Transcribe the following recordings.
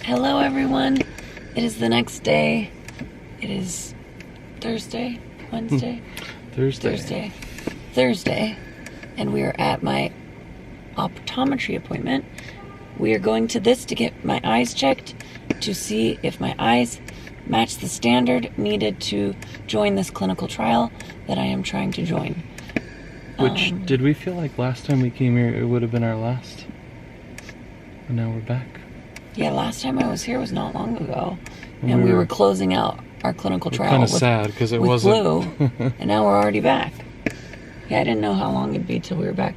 Hello everyone. It is the next day. It is Thursday, Wednesday? Thursday. And we are at my optometry appointment. We are going to this to get my eyes checked to see if my eyes match the standard needed to join this clinical trial that I am trying to join. Which, did we feel like last time we came here it would have been our last? And now we're back. Yeah, last time I was here was not long ago. And we were closing out our clinical trial kind of sad because it wasn't flu, and now we're already back. Yeah, I didn't know how long it'd be till we were back.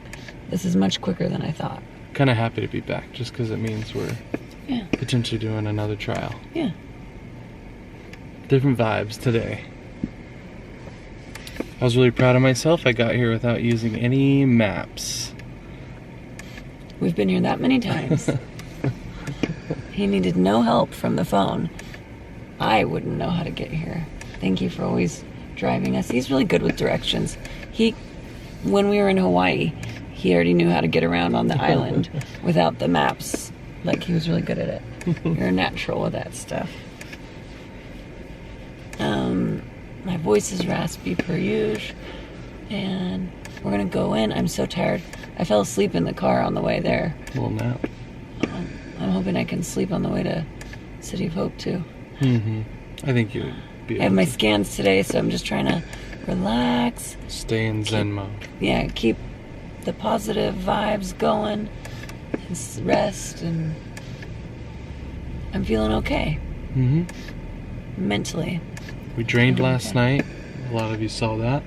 This is much quicker than I thought. Kind of happy to be back just because it means we're potentially doing another trial. Yeah. Different vibes today. I was really proud of myself. I got here without using any maps. We've been here that many times. He needed no help from the phone. I wouldn't know how to get here. Thank you for always driving us. He's really good with directions. When we were in Hawaii, he already knew how to get around on the island without the maps. Like, he was really good at it. You're a natural with that stuff. My voice is raspy per usual. And we're gonna go in. I'm so tired. I fell asleep in the car on the way there. Well, now. I'm hoping I can sleep on the way to City of Hope too. I think you would be able I have my to. scans today, so I'm just trying to relax. Stay in Zen mode. Yeah, keep the positive vibes going and rest, and I'm feeling okay. Mentally. We drained last night. A lot of you saw that.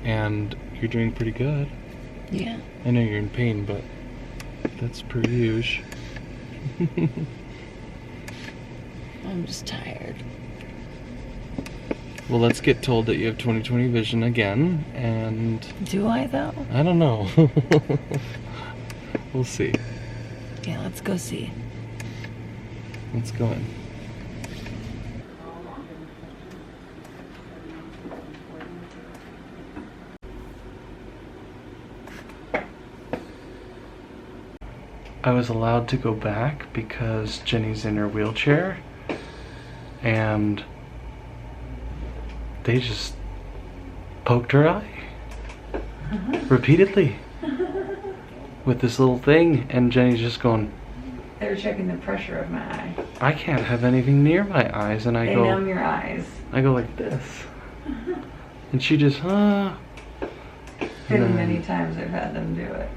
And you're doing pretty good. Yeah. I know you're in pain, but that's per usual. I'm just tired. Well, let's get told that you have 20/20 vision again, and... Do I, though? I don't know. We'll see. Yeah, let's go see. Let's go in. I was allowed to go back because Jenny's in her wheelchair, and they just poked her eye repeatedly with this little thing, and Jenny's just going, They were checking the pressure of my eye. I can't have anything near my eyes, and They numb your eyes. I go like this, and she just, Many times I've had them do it.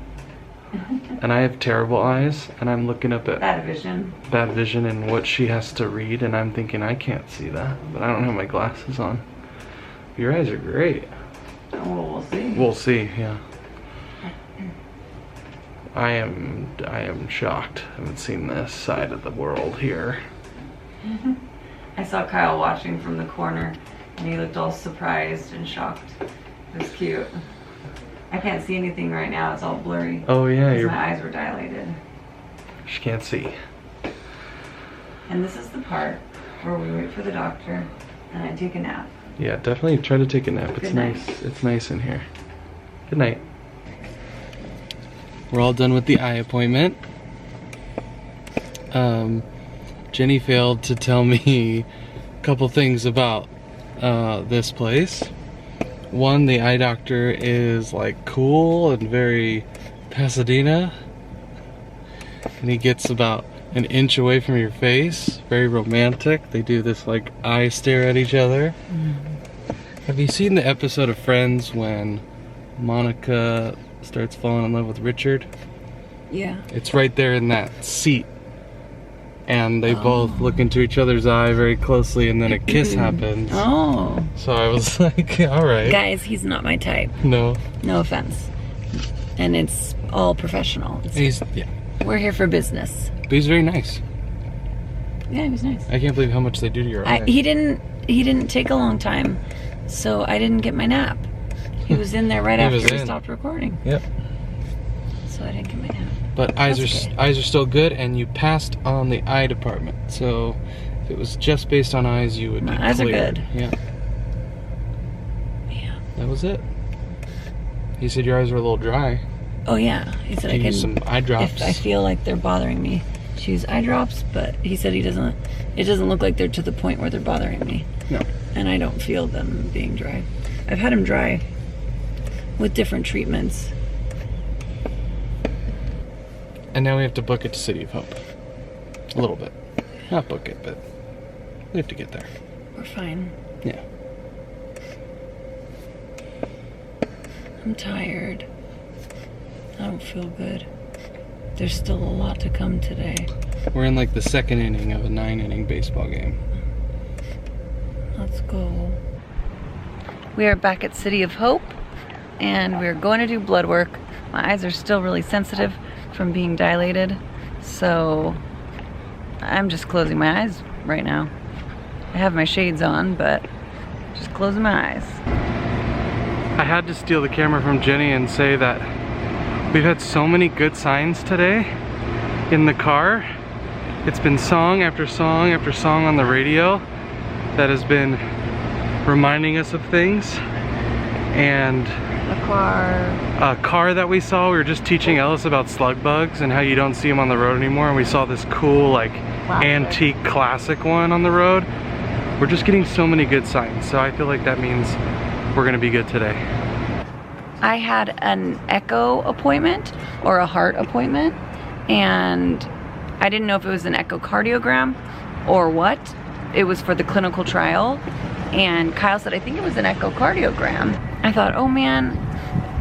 And I have terrible eyes, and I'm looking up at Bad vision and what she has to read, and I'm thinking I can't see that, but I don't have my glasses on. Your eyes are great. Oh, we'll see. We'll see, yeah. I am shocked. I haven't seen this side of the world here. I saw Kyle watching from the corner, and he looked all surprised and shocked. It was cute. I can't see anything right now. It's all blurry. Oh yeah, my eyes were dilated. She can't see. And this is the part where we wait for the doctor, and I take a nap. Yeah, definitely try to take a nap. It's Good night. nice. It's nice in here. Good night. We're all done with the eye appointment. Jenny failed to tell me a couple things about this place. One, the eye doctor is like cool and very Pasadena, and he gets about an inch away from your face. Very romantic. They do this like eye stare at each other. Have you seen the episode of Friends when Monica starts falling in love with Richard? Yeah. It's right there in that seat, and they both look into each other's eye very closely, and then a kiss happens. Oh. So I was like, all right. Guys, he's not my type. No. No offense. And it's all professional. Yeah. We're here for business. But he's very nice. Yeah, he was nice. I can't believe how much they do to your eye. He didn't take a long time, so I didn't get my nap. He was in there right after we stopped recording. Yep. So I didn't get my nap. But eyes are still good, and you passed on the eye department. So if it was just based on eyes, you would be eyes are good. Yeah. Yeah. That was it. He said your eyes were a little dry. Oh yeah. He said I Can can use some eye drops. if I feel like they're bothering me. to use eye drops, but he said it doesn't look like they're to the point where they're bothering me. No. And I don't feel them being dry. I've had them dry with different treatments. And now we have to book it to City of Hope. A little bit. Not book it, but we have to get there. We're fine. Yeah. I'm tired. I don't feel good. There's still a lot to come today. We're in like the second inning of a 9-inning baseball game. Let's go. We are back at City of Hope, and we're going to do blood work. My eyes are still really sensitive from being dilated, so I'm just closing my eyes right now. I have my shades on, but just closing my eyes. I had to steal the camera from Jenny and say that we've had so many good signs today in the car. It's been song after song after song on the radio that has been reminding us of things. And a car that we saw, we were just teaching Ellis about slug bugs and how you don't see them on the road anymore, and we saw this cool like antique classic one on the road. We're just getting so many good signs, so I feel like that means we're gonna be good today. I had an echo appointment or a heart appointment, and I didn't know if it was an echocardiogram or what. It was for the clinical trial, and Kyle said, I think it was an echocardiogram. I thought, oh man,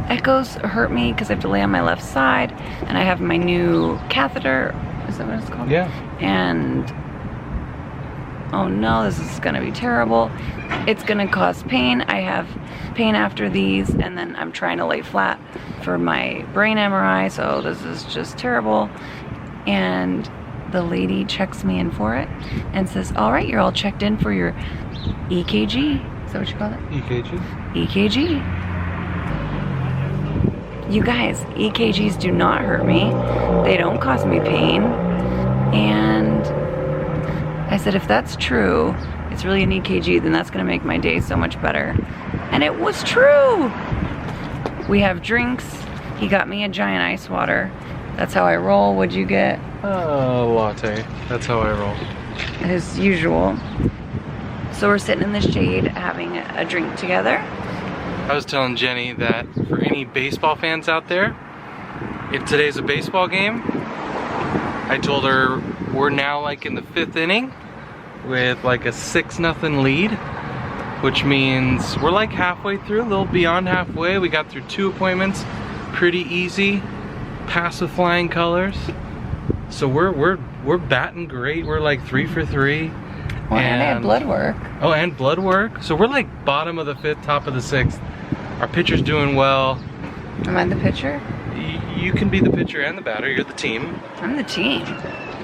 echoes hurt me because I have to lay on my left side, and I have my new catheter. Is that what it's called? Yeah. And oh no, this is gonna be terrible. It's gonna cause pain. I have pain after these, and then I'm trying to lay flat for my brain MRI, so this is just terrible. And the lady checks me in for it and says, all right, you're all checked in for your EKG. Is that what you call it? EKG? EKG. You guys, EKGs do not hurt me. They don't cause me pain. And I said, if that's true, it's really an EKG, then that's gonna make my day so much better. And it was true. We have drinks. He got me a giant ice water. That's how I roll. What'd you get? Latte. That's how I roll. As usual. So we're sitting in the shade having a drink together. I was telling Jenny that for any baseball fans out there, if today's a baseball game, I told her we're now like in the 5th inning with like a 6-0 lead, which means we're like halfway through, a little beyond halfway. We got through 2 appointments, pretty easy, passed with flying colors. So we're batting great. We're like 3 for 3. Well, and I had blood work. Oh, and blood work. So we're like bottom of the 5th, top of the 6th. Our pitcher's doing well. Am I the pitcher? You can be the pitcher and the batter. You're the team. I'm the team.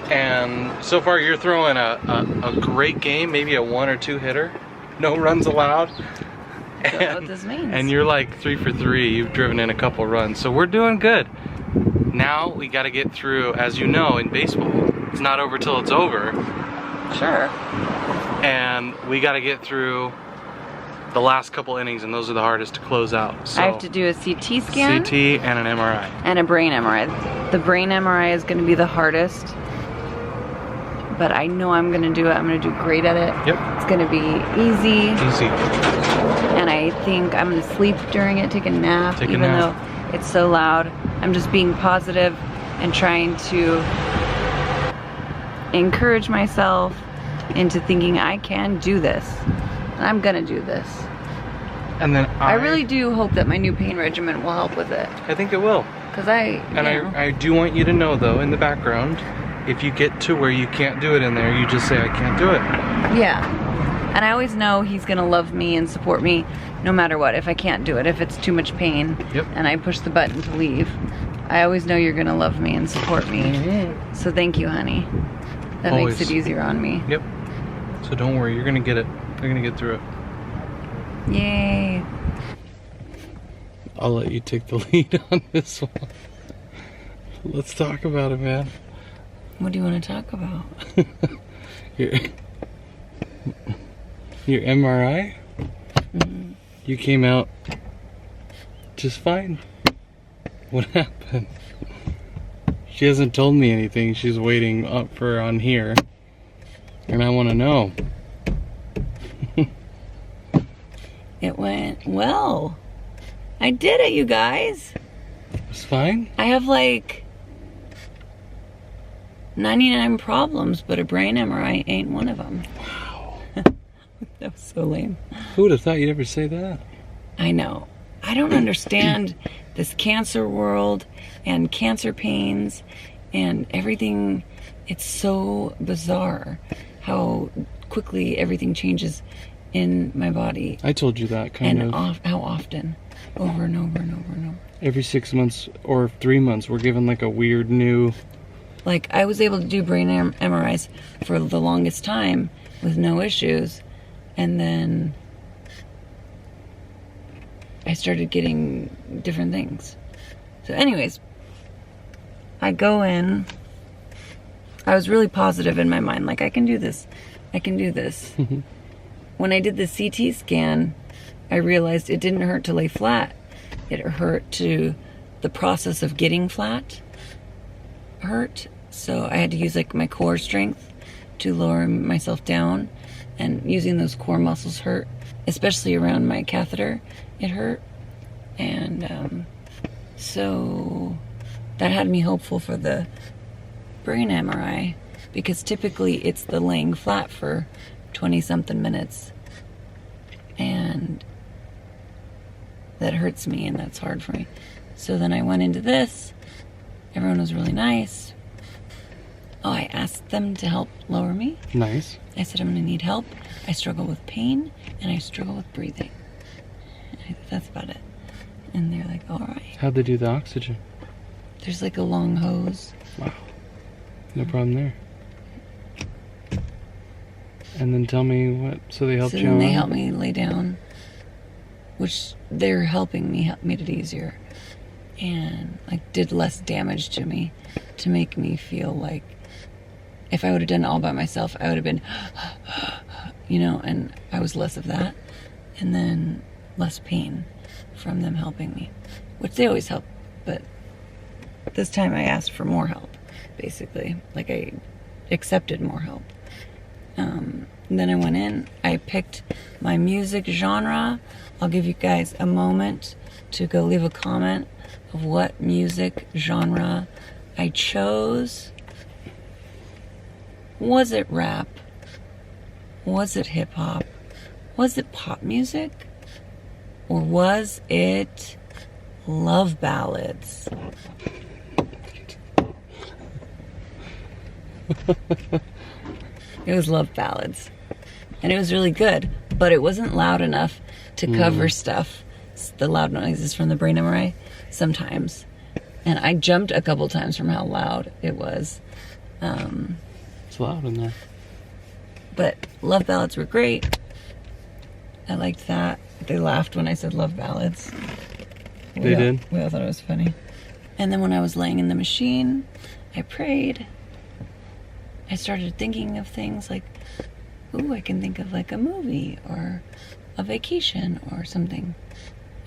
And so far you're throwing a great game, maybe a 1 or 2 hitter. No runs allowed. That's what this means. And you're like 3 for 3. You've driven in a couple runs. So we're doing good. Now we got to get through, as you know, in baseball, it's not over till it's over. Sure. And we got to get through the last couple innings, and those are the hardest to close out. So I have to do a CT scan. CT and an MRI. And a brain MRI. The brain MRI is going to be the hardest, but I know I'm going to do it. I'm going to do great at it. Yep. It's going to be easy. Easy. And I think I'm going to sleep during it, take a nap, even though it's so loud. I'm just being positive and trying to encourage myself into thinking I can do this. And I'm gonna do this. And then I really do hope that my new pain regimen will help with it. I think it will. Because I do want you to know though, in the background, if you get to where you can't do it in there, you just say I can't do it. Yeah. And I always know he's gonna love me and support me no matter what. If I can't do it, if it's too much pain, and I push the button to leave, I always know you're gonna love me and support me. Mm-hmm. So thank you, honey. That always makes it easier on me. Yep. So don't worry, you're gonna get it. You're gonna get through it. Yay. I'll let you take the lead on this one. Let's talk about it, man. What do you want to talk about? Your MRI? Mm-hmm. You came out just fine. What happened? She hasn't told me anything. She's waiting up for on here. And I want to know. It went well. I did it, you guys. It's fine? I have like 99 problems, but a brain MRI ain't one of them. Wow. That was so lame. Who would have thought you'd ever say that? I know. I don't understand this cancer world and cancer pains and everything. It's so bizarre how quickly everything changes in my body. I told you that kind and of. how often. Over and over and over and over. Every 6 months or 3 months, we're given like a weird new... Like, I was able to do brain MRIs for the longest time with no issues. And then I started getting different things. So anyways, I go in. I was really positive in my mind. Like, I can do this. I can do this. When I did the CT scan, I realized it didn't hurt to lay flat. It hurt to the process of getting flat hurt. So I had to use like my core strength to lower myself down, and using those core muscles hurt, especially around my catheter. It hurt. And so that had me hopeful for the brain MRI, because typically it's the laying flat for 20 something minutes, and that hurts me and that's hard for me. So then I went into this. Everyone was really nice. Oh, I asked them to help lower me. Nice. I said, I'm gonna need help. I struggle with pain and I struggle with breathing. That's about it. And they're like, all right. How'd they do the oxygen? There's like a long hose. Wow. No problem there. And then tell me what, so they helped you So then on? they helped me lay down, which they're helping me, made it easier. And like did less damage to me to make me feel like if I would have done it all by myself, I would have been, you know, and I was less of that. And then less pain from them helping me, which they always help. But this time I asked for more help, basically. Like I accepted more help. Then I went in, I picked my music genre. I'll give you guys a moment to go leave a comment of what music genre I chose. Was it rap? Was it hip hop? Was it pop music? Or was it love ballads? It was love ballads. And it was really good, but it wasn't loud enough to cover stuff. The loud noises from the brain MRI sometimes. And I jumped a couple times from how loud it was. It's loud in there. But love ballads were great. I liked that. They laughed when I said love ballads. They did? We all thought it was funny. And then when I was laying in the machine, I prayed. I started thinking of things like, ooh, I can think of like a movie or a vacation or something.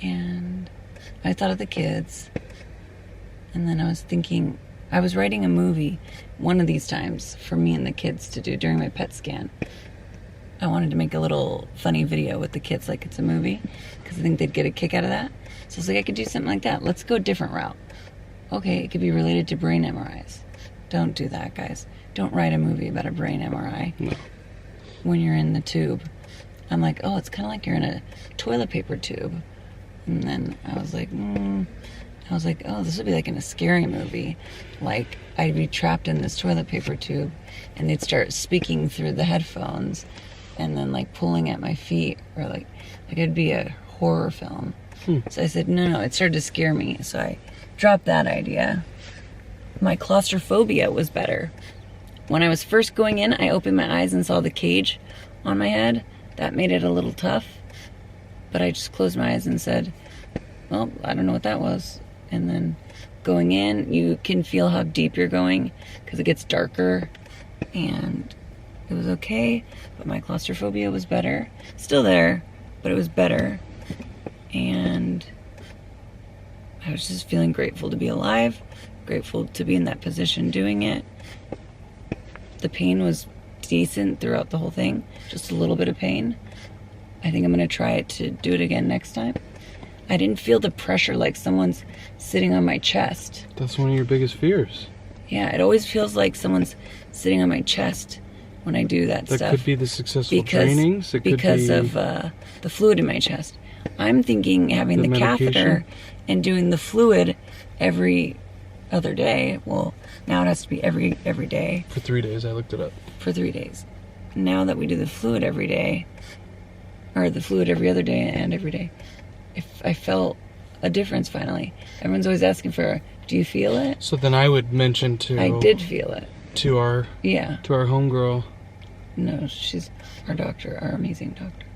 And I thought of the kids. And then I was thinking, I was writing a movie one of these times for me and the kids to do during my PET scan. I wanted to make a little funny video with the kids like it's a movie, because I think they'd get a kick out of that. So I was like, I could do something like that. Let's go a different route. Okay, it could be related to brain MRIs. Don't do that, guys. Don't write a movie about a brain MRI. No. When you're in the tube. I'm like, oh, it's kind of like you're in a toilet paper tube. And then I was like, oh, this would be like in a scary movie. Like, I'd be trapped in this toilet paper tube, and they'd start speaking through the headphones, and then like pulling at my feet, or like it'd be a horror film. So I said, no, it started to scare me. So I dropped that idea. My claustrophobia was better. When I was first going in, I opened my eyes and saw the cage on my head. That made it a little tough. But I just closed my eyes and said, well, I don't know what that was. And then going in, you can feel how deep you're going because it gets darker. And it was okay, but my claustrophobia was better. Still there, but it was better. And I was just feeling grateful to be alive, grateful to be in that position doing it. The pain was decent throughout the whole thing, just a little bit of pain. I think I'm going to try it to do it again next time. I didn't feel the pressure like someone's sitting on my chest. That's one of your biggest fears. Yeah, it always feels like someone's sitting on my chest when I do that stuff. That could be the successful trainings. It could because be of the fluid in my chest. I'm thinking having the catheter and doing the fluid every other day. Well, now it has to be every day. For 3 days, I looked it up. For 3 days. Now that we do the fluid every day, or the fluid every other day and every day, if I felt a difference finally. Everyone's always asking for, do you feel it? So then I would mention to... I did feel it. To our homegirl. No, she's our doctor, our amazing doctor.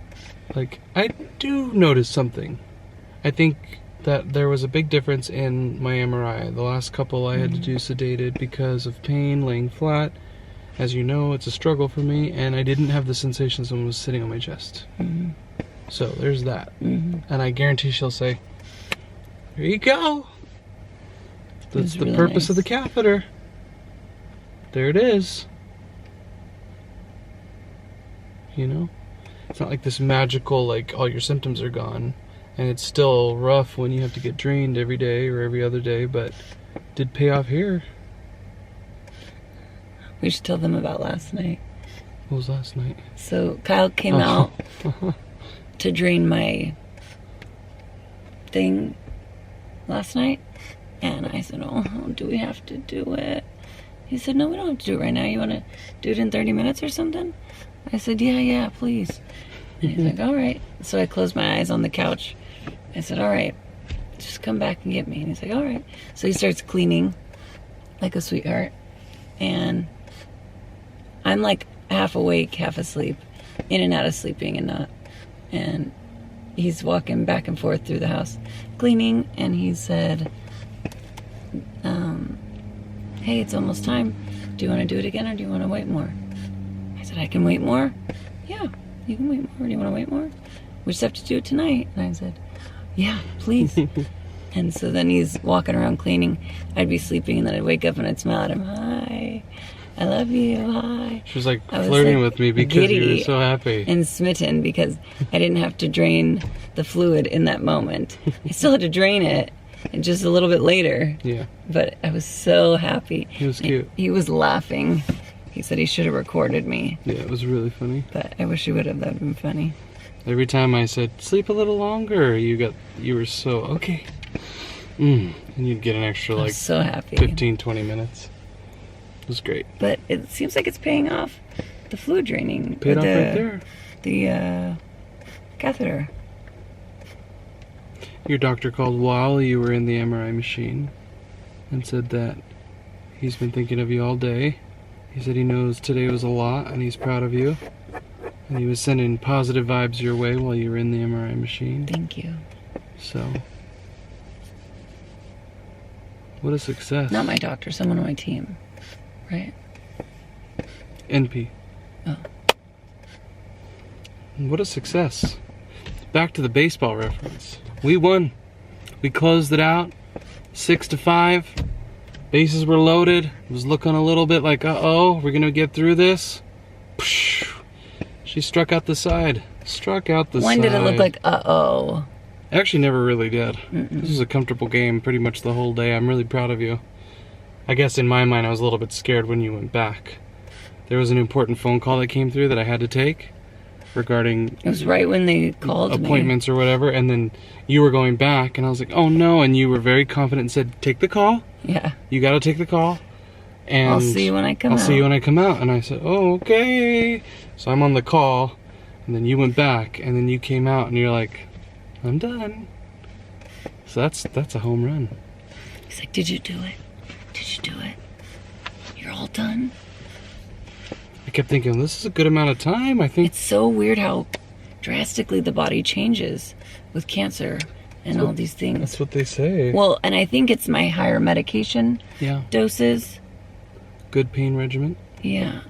Like, I do notice something. I think that there was a big difference in my MRI. The last couple I had to do sedated because of pain, laying flat. As you know, it's a struggle for me, and I didn't have the sensation someone was sitting on my chest. Mm-hmm. So there's that. And I guarantee she'll say, here you go. That's the really purpose of the catheter. There it is. You know? It's not like this magical, like, all your symptoms are gone. And it's still rough when you have to get drained every day or every other day, but it did pay off here. We should tell them about last night. What was last night? So Kyle came out to drain my thing last night. And I said, oh, do we have to do it? He said, no, we don't have to do it right now. You want to do it in 30 minutes or something? I said, yeah, please. And he's like, all right. So I closed my eyes on the couch. I said, all right, just come back and get me. And he's like, all right. So he starts cleaning like a sweetheart. And I'm like half awake, half asleep, in and out of sleeping and not. And he's walking back and forth through the house cleaning. And he said, hey, it's almost time. Do you want to do it again or do you want to wait more? I said, I can wait more. Yeah, you can wait more. Do you want to wait more? We just have to do it tonight. And I said, yeah, please. And so then he's walking around cleaning. I'd be sleeping and then I'd wake up and I'd smile at him. Hi, I love you. Hi. She was like flirting with me because you were so happy. And smitten because I didn't have to drain the fluid in that moment. I still had to drain it. And just a little bit later. Yeah. But I was so happy. He was cute. He was laughing. He said he should have recorded me. Yeah, it was really funny. But I wish he would have. That would have been funny. Every time I said, sleep a little longer, you were so, okay. And you'd get an extra, like, so happy. 15, 20 minutes. It was great. But it seems like it's paying off. The fluid draining. Paid off right there. The catheter. Your doctor called while you were in the MRI machine and said that he's been thinking of you all day. He said he knows today was a lot and he's proud of you. And he was sending positive vibes your way while you were in the MRI machine. Thank you. So, what a success. Not my doctor, someone on my team. Right? NP. Oh. What a success. Back to the baseball reference. We won. We closed it out 6-5. Bases were loaded. It was looking a little bit like, uh-oh, we're going to get through this. She struck out the side. When did it look like, uh-oh? Actually, never really did. This was a comfortable game pretty much the whole day. I'm really proud of you. I guess in my mind, I was a little bit scared when you went back. There was an important phone call that came through that I had to take regarding... It was right when they called appointments or whatever, and then you were going back, and I was like, oh no, and you were very confident and said, take the call. Yeah. You gotta take the call. And I'll see you when I come out. I'll see you when I come out. And I said, oh, okay. So I'm on the call, and then you went back, and then you came out, and you're like, I'm done. So that's a home run. He's like, did you do it? Did you do it? You're all done? I kept thinking, this is a good amount of time. I think it's so weird how drastically the body changes with cancer and all these things. That's what they say. Well, and I think it's my higher medication doses. Good pain regimen. Yeah.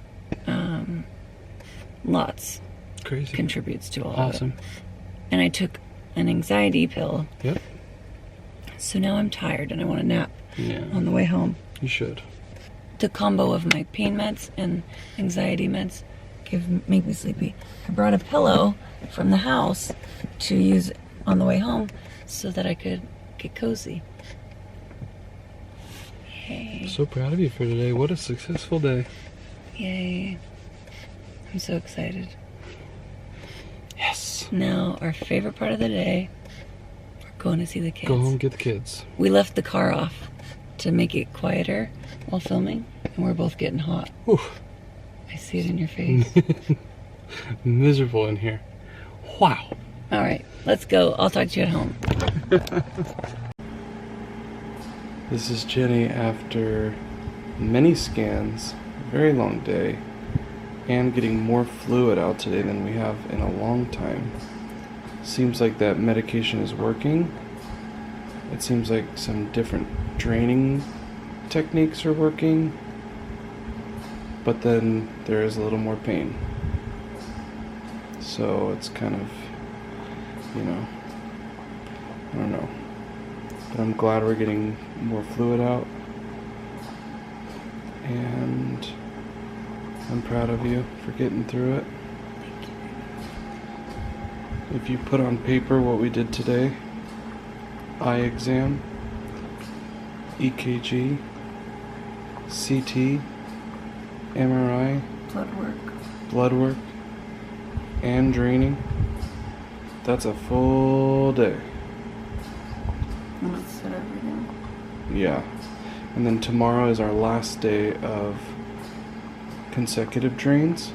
Lots. Crazy. Contributes to all of it. Awesome. And I took an anxiety pill. Yep. So now I'm tired and I want to nap. Yeah. on the way home. You should. The combo of my pain meds and anxiety meds make me sleepy. I brought a pillow from the house to use on the way home so that I could get cozy. Yay. I'm so proud of you for today. What a successful day. Yay. I'm so excited. Yes. Now, our favorite part of the day, we're going to see the kids. Go home, get the kids. We left the car off to make it quieter while filming, and we're both getting hot. Whew. I see it in your face. Miserable in here. Wow. All right, let's go. I'll talk to you at home. This is Jenny after many scans, a very long day, and getting more fluid out today than we have in a long time. Seems like that medication is working. It seems like some different draining techniques are working, but then there is a little more pain. So it's kind of, you know, I don't know. But I'm glad we're getting more fluid out. And I'm proud of you for getting through it. If you put on paper what we did today, eye exam, EKG, CT, MRI, blood work, and draining, that's a full day. And let's set everything. Yeah. And then tomorrow is our last day of consecutive drains.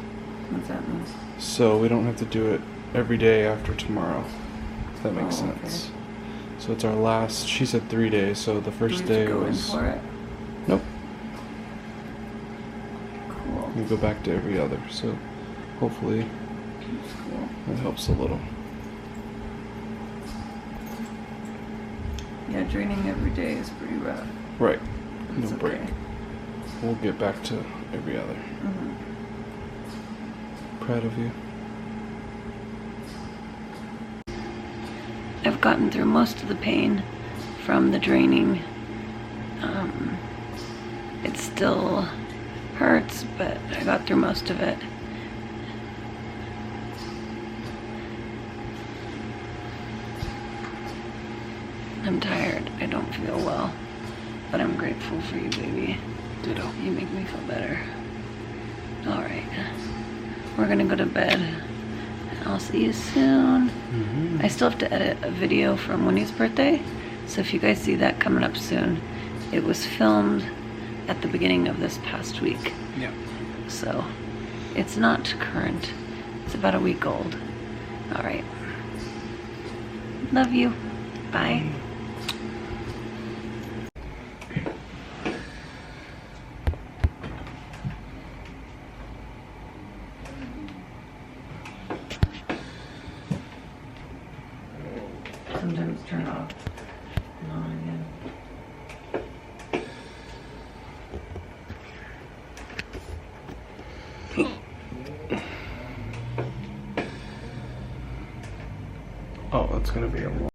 What's that mean? So we don't have to do it every day after tomorrow. If that makes Oh, okay. sense. So it's our last, she said 3 days, so the first Do we day have to go was... in for it? Nope. Cool. We go back to every other, so hopefully That's cool. that helps a little. Yeah, draining every day is pretty rough. Right. No That's break. okay. We'll get back to every other. Mhm. Proud of you. I've gotten through most of the pain from the draining. It still hurts, but I got through most of it. I'm tired. I don't feel well, but I'm grateful for you, baby. Ditto. You make me feel better. All right. We're gonna go to bed. I'll see you soon. I still have to edit a video from Winnie's birthday, so if you guys see that coming up soon, it was filmed at the beginning of this past week. Yeah. So it's not current. It's about a week old. All right. Love you. Bye. Sometimes turn off and on again. Oh, that's gonna be a long